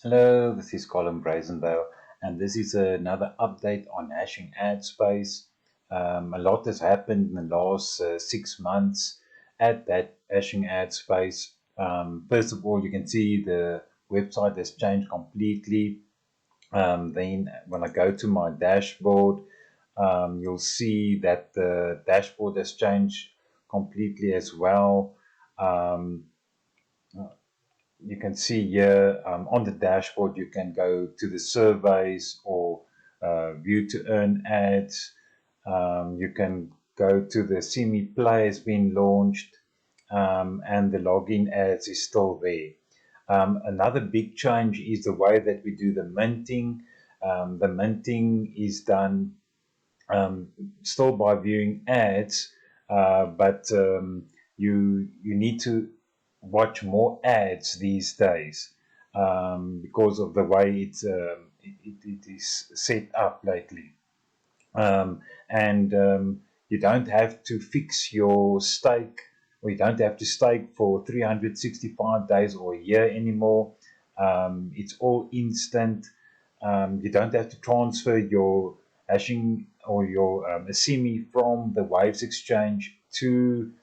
Hello, this is Colin Brazendale, and this is another update on hashing ad space. A lot has happened in the last 6 months at that hashing ad space. First of all, you can see the website has changed completely. Then, when I go to my dashboard, you'll see that the dashboard has changed completely as well. Um, you can see here on the dashboard, you can go to the surveys or view to earn ads. You can go to the Asimi Play has been launched, and the login ads is still there. Another big change is the way that we do the minting. The minting is done still by viewing ads, but you need to watch more ads these days because of the way it is set up lately. And you don't have to fix your stake, or you don't have to stake for 365 days or a year anymore. It's all instant. You don't have to transfer your hashing or your Asimi from the Waves exchange to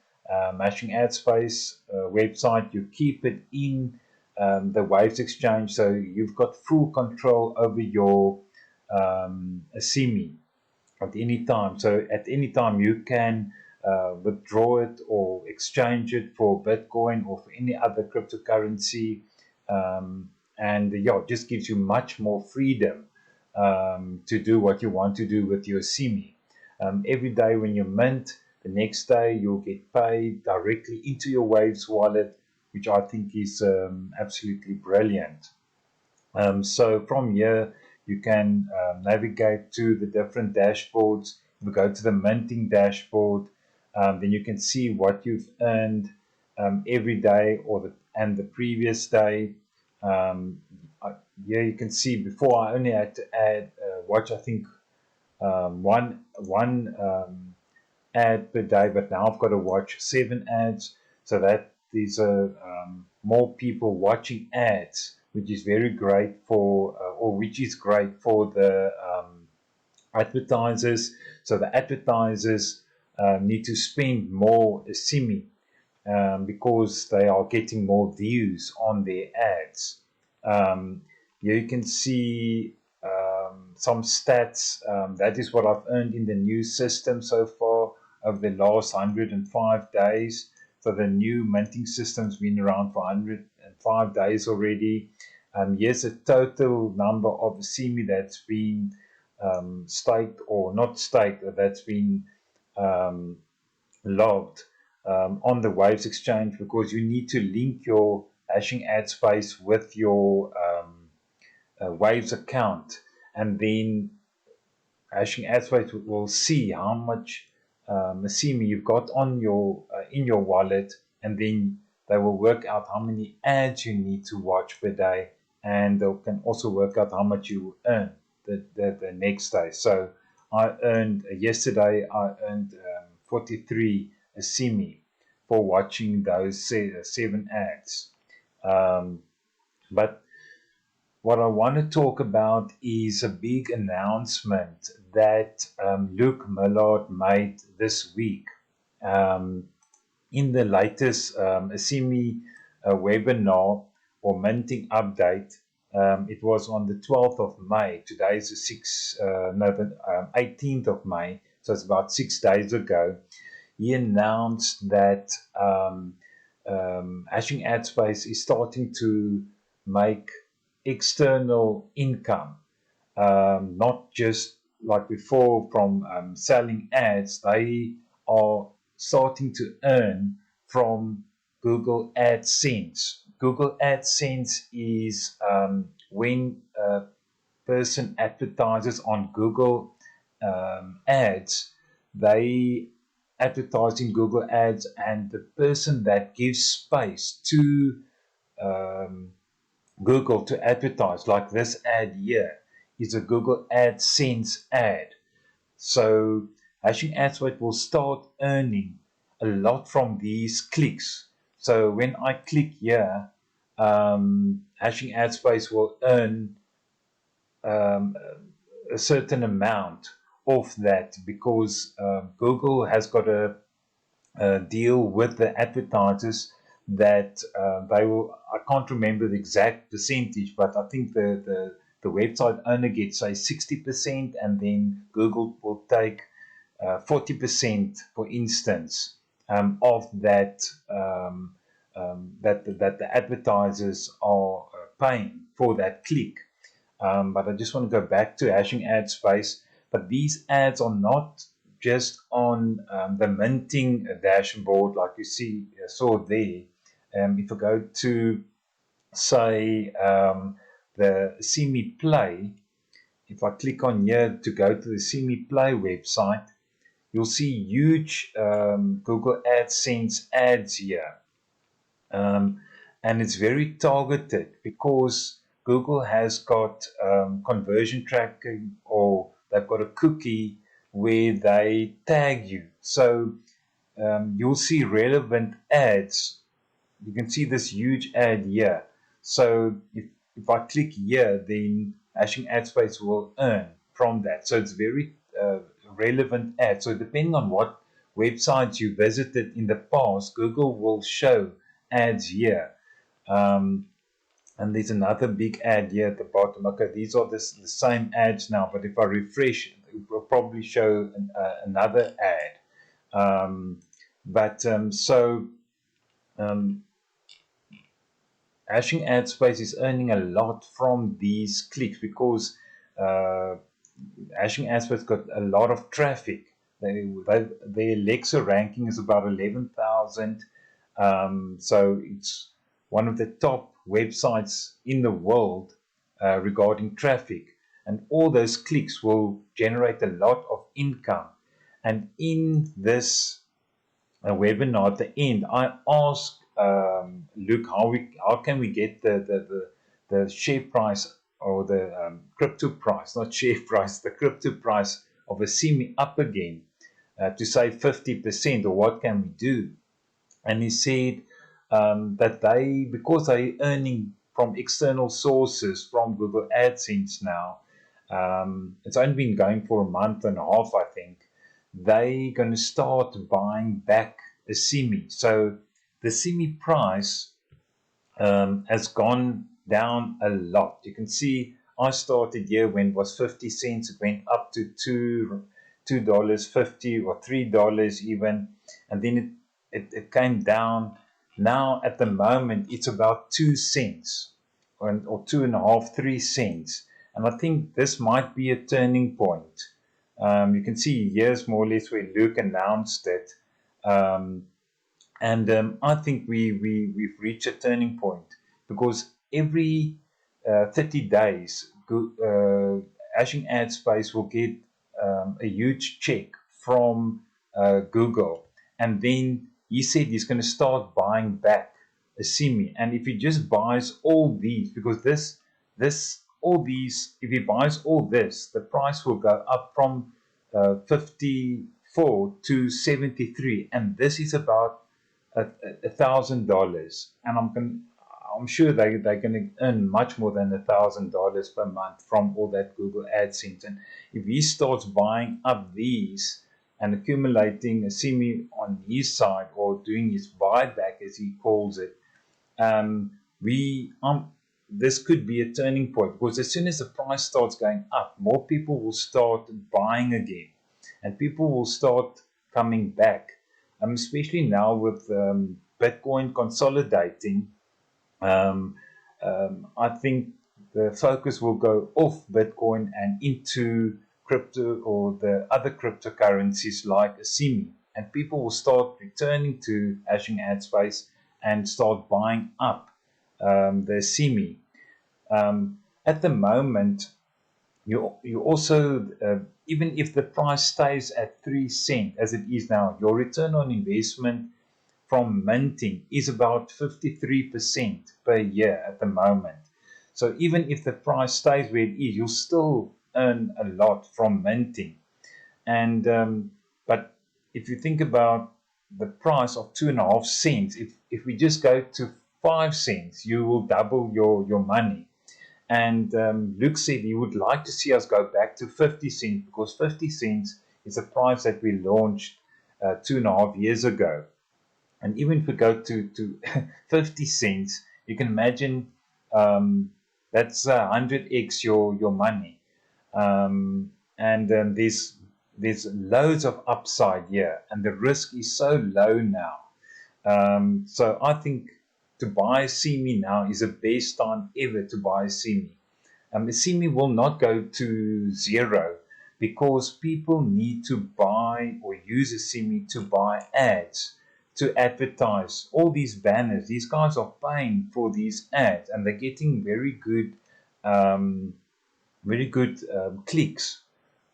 hashing ad space website. You keep it in the Waves exchange, so you've got full control over your Asimi at any time. So at any time you can withdraw it or exchange it for Bitcoin or for any other cryptocurrency. And yeah, it just gives you much more freedom to do what you want to do with your Simi. Every day when you mint, the next day you'll get paid directly into your Waves wallet, which I think is absolutely brilliant. So from here, you can navigate to the different dashboards. If we go to the minting dashboard, then you can see what you've earned every day and the previous day. Um, Here you can see before I only had to watch, I think, one ad per day, but now I've got to watch 7 ads. So that there's more people watching ads, which is very great or which is great for the advertisers. So the advertisers need to spend more Simi because they are getting more views on their ads. Here you can see some stats. That is what I've earned in the new system so far over the last 105 days. So the new minting system's been around for 105 days already. Here's a total number of Asimi that's been staked or not staked, that's been um, logged on the Waves exchange, because you need to link your hashing ad space with your Waves account, and then hashing ad space will see how much Asimi you've got on your in your wallet, and then they will work out how many ads you need to watch per day, and they can also work out how much you earn the next day. So I earned yesterday. I earned 43 Asimi for watching those 7 ads. Um, but what I want to talk about is a big announcement that Luke Millard made this week. Um, in the latest Asimi webinar or minting update, it was on the 12th of May. Today is the 18th of May, so it's about 6 days ago. He announced that hashing ad space is starting to make external income, not just like before from selling ads. They are starting to earn from Google AdSense. Google AdSense is when a person advertises on Google Ads, they advertise in Google Ads, and the person that gives space to um, Google to advertise, like this ad here, is a Google AdSense ad. So hashing AdSwap will start earning a lot from these clicks. So when I click here, hashing ad space will earn um, a certain amount of that, because Google has got a deal with the advertisers that they will. I can't remember the exact percentage, but I think the website owner gets, say, 60%, and then Google will take 40%, for instance, of that, that the advertisers are paying for that click. But I just want to go back to hashing ad space. But these ads are not just on the minting dashboard like you saw there. If I go to, say, the Asimi Play, if I click on here to go to the Asimi Play website, you'll see huge Google AdSense ads here. And it's very targeted because Google has got conversion tracking, or they've got a cookie where they tag you. So you'll see relevant ads. You can see this huge ad here. So if I click here, then hashing ad space will earn from that. So it's very relevant ads. So depending on what websites you visited in the past, Google will show ads here. Um, and there's another big ad here at the bottom. Okay, these are the same ads now, but if I refresh, it will probably show another ad. So hashing ad space is earning a lot from these clicks because uh, hashing ad space got a lot of traffic. Their Alexa ranking is about 11,000. So it's one of the top websites in the world regarding traffic. And all those clicks will generate a lot of income. And in this webinar at the end, I asked Luke how can we get the share price, or the crypto price, not share price, the crypto price of Asimi up again to say 50%, or what can we do? And he said that because they're earning from external sources from Google AdSense now, it's only been going for a month and a half, I think, they're going to start buying back Asimi. So the Asimi price has gone down a lot. You can see I started here when it was 50 cents. It went up to $2.50 or $3 even, and then it came down. Now at the moment it's about 2 cents, or 2.5, 3 cents, and I think this might be a turning point. You can see here's more or less where Luke announced it. And I think we've reached a turning point, because every 30 days, hashing ad space will get a huge check from Google. And then he said he's going to start buying back Asimi. And if he just buys all these, because if he buys all this, the price will go up from 54 to 73. And this is about $1,000, and I'm sure they're going to earn much more than $1,000 per month from all that Google AdSense. And if he starts buying up these and accumulating Asimi on his side, or doing his buyback as he calls it, this could be a turning point, because as soon as the price starts going up, more people will start buying again, and people will start coming back. Especially now with Bitcoin consolidating, I think the focus will go off Bitcoin and into crypto, or the other cryptocurrencies like Asimi, and people will start returning to hashing ad space and start buying up the Asimi. At the moment, you also, even if the price stays at 3 cents as it is now, your return on investment from minting is about 53% per year at the moment. So even if the price stays where it is, you'll still earn a lot from minting. And but if you think about the price of 2.5 cents, if we just go to 5 cents, you will double your money. And Luke said he would like to see us go back to 50 cents, because 50 cents is a price that we launched 2.5 years ago. And even if we go to 50 cents, you can imagine that's 100x your money. And there's loads of upside here, and the risk is so low now. So I think to buy Asimi now is the best time ever to buy Asimi. Asimi will not go to zero, because people need to buy or use Asimi to buy ads, to advertise. All these banners, these guys are paying for these ads, and they're getting very good clicks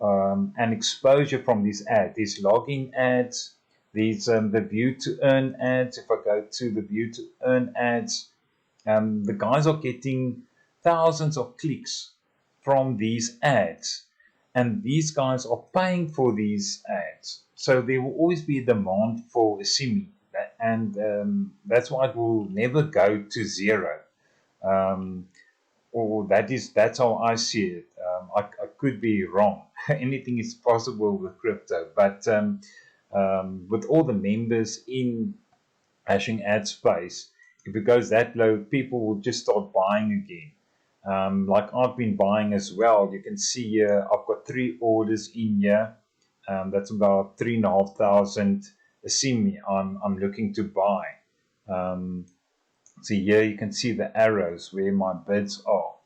and exposure from these ads. These login ads, these the view to earn ads. If I go to the view to earn ads, the guys are getting thousands of clicks from these ads, and these guys are paying for these ads. So there will always be a demand for Asimi, and that's why it will never go to zero. Or that's how I see it. I could be wrong. Anything is possible with crypto, but with all the members in hashing ad space, if it goes that low, people will just start buying again. Like I've been buying as well. You can see here I've got 3 orders in here. That's about 3,500 Asimi I'm looking to buy. So here you can see the arrows where my bids are.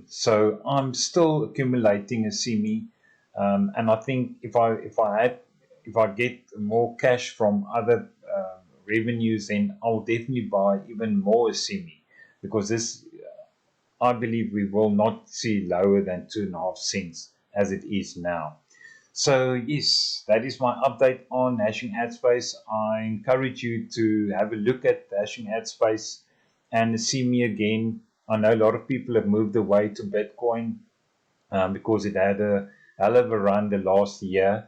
So I'm still accumulating Asimi, and I think if I get more cash from other revenues, then I'll definitely buy even more Asimi, because this, I believe, we will not see lower than 2.5 cents as it is now. So yes, that is my update on hashing ad space. I encourage you to have a look at the hashing ad space and see me again. I know a lot of people have moved away to Bitcoin because it had a hell of a run the last year.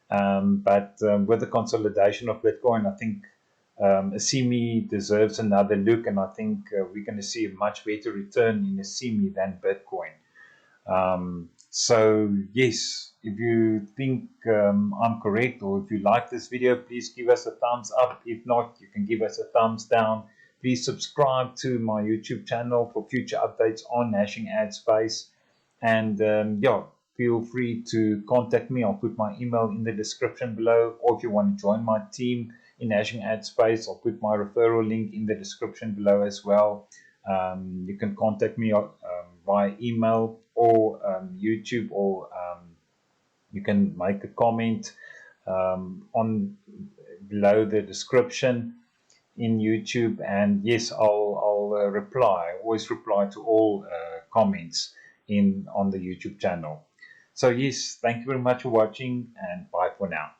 But with the consolidation of Bitcoin, I think Asimi deserves another look, and I think we're going to see a much better return in Asimi than Bitcoin. So yes, if you think I'm correct, or if you like this video, please give us a thumbs up. If not, you can give us a thumbs down. Please subscribe to my YouTube channel for future updates on hashing ad space. And yeah, feel free to contact me. I'll put my email in the description below. Or if you want to join my team in hashing ad space, I'll put my referral link in the description below as well. You can contact me via email or YouTube, or you can make a comment on below the description in YouTube, and yes, I'll reply. I always reply to all comments on the YouTube channel. So yes, thank you very much for watching, and bye for now.